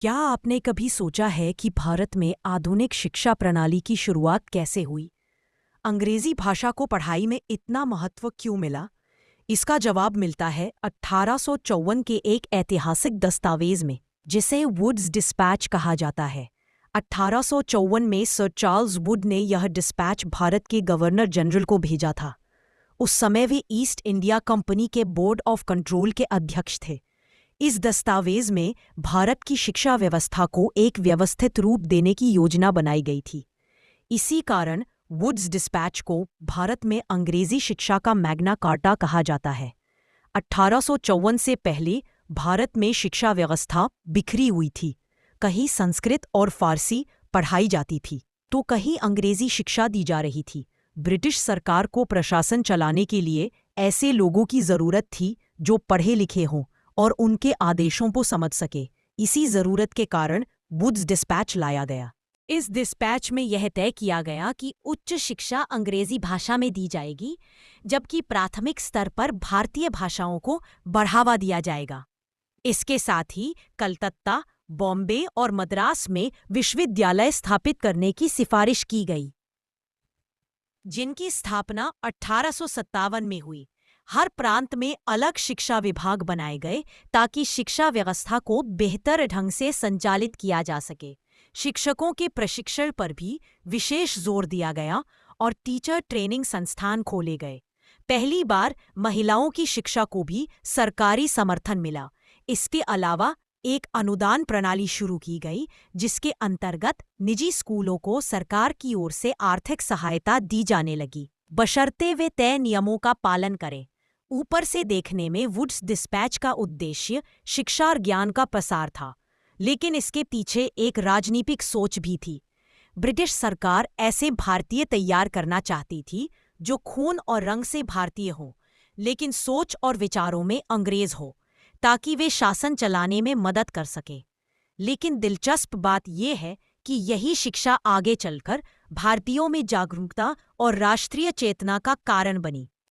क्या आपने कभी सोचा है कि भारत में आधुनिक शिक्षा प्रणाली की शुरुआत कैसे हुई? अंग्रेजी भाषा को पढ़ाई में इतना महत्व क्यों मिला? इसका जवाब मिलता है 1854 के एक ऐतिहासिक दस्तावेज में, जिसे वुड्स डिस्पैच कहा जाता है। 1854 में सर चार्ल्स वुड ने यह डिस्पैच भारत के गवर्नर जनरल को भेजा था। उस समय वे ईस्ट इंडिया कंपनी के बोर्ड ऑफ कंट्रोल के अध्यक्ष थे। इस दस्तावेज में भारत की शिक्षा व्यवस्था को एक व्यवस्थित रूप देने की योजना बनाई गई थी। इसी कारण वुड्स डिस्पैच को भारत में अंग्रेजी शिक्षा का मैग्ना कार्टा कहा जाता है। 1854 से पहले भारत में शिक्षा व्यवस्था बिखरी हुई थी। कहीं संस्कृत और फारसी पढ़ाई जाती थी, तो कहीं अंग्रेजी शिक्षा दी जा रही थी। ब्रिटिश सरकार को प्रशासन चलाने के लिए ऐसे लोगों की जरूरत थी जो पढ़े लिखे हों और उनके आदेशों को समझ सके। इसी जरूरत के कारण वुड्स डिस्पैच लाया गया। इस डिस्पैच में यह तय किया गया कि उच्च शिक्षा अंग्रेजी भाषा में दी जाएगी, जबकि प्राथमिक स्तर पर भारतीय भाषाओं को बढ़ावा दिया जाएगा। इसके साथ ही कलकत्ता, बॉम्बे और मद्रास में विश्वविद्यालय स्थापित करने की सिफारिश की गई, जिनकी स्थापना 1857 में हुई। हर प्रांत में अलग शिक्षा विभाग बनाए गए ताकि शिक्षा व्यवस्था को बेहतर ढंग से संचालित किया जा सके। शिक्षकों के प्रशिक्षण पर भी विशेष जोर दिया गया और टीचर ट्रेनिंग संस्थान खोले गए। पहली बार महिलाओं की शिक्षा को भी सरकारी समर्थन मिला। इसके अलावा एक अनुदान प्रणाली शुरू की गई, जिसके अंतर्गत निजी स्कूलों को सरकार की ओर से आर्थिक सहायता दी जाने लगी, बशर्ते वे तय नियमों का पालन करें। ऊपर से देखने में वुड्स डिस्पैच का उद्देश्य शिक्षा और ज्ञान का प्रसार था, लेकिन इसके पीछे एक राजनीतिक सोच भी थी। ब्रिटिश सरकार ऐसे भारतीय तैयार करना चाहती थी जो खून और रंग से भारतीय हों, लेकिन सोच और विचारों में अंग्रेज हो, ताकि वे शासन चलाने में मदद कर सके। लेकिन दिलचस्प बात यह है कि यही शिक्षा आगे चलकर भारतीयों में जागरूकता और राष्ट्रीय चेतना का कारण बनी।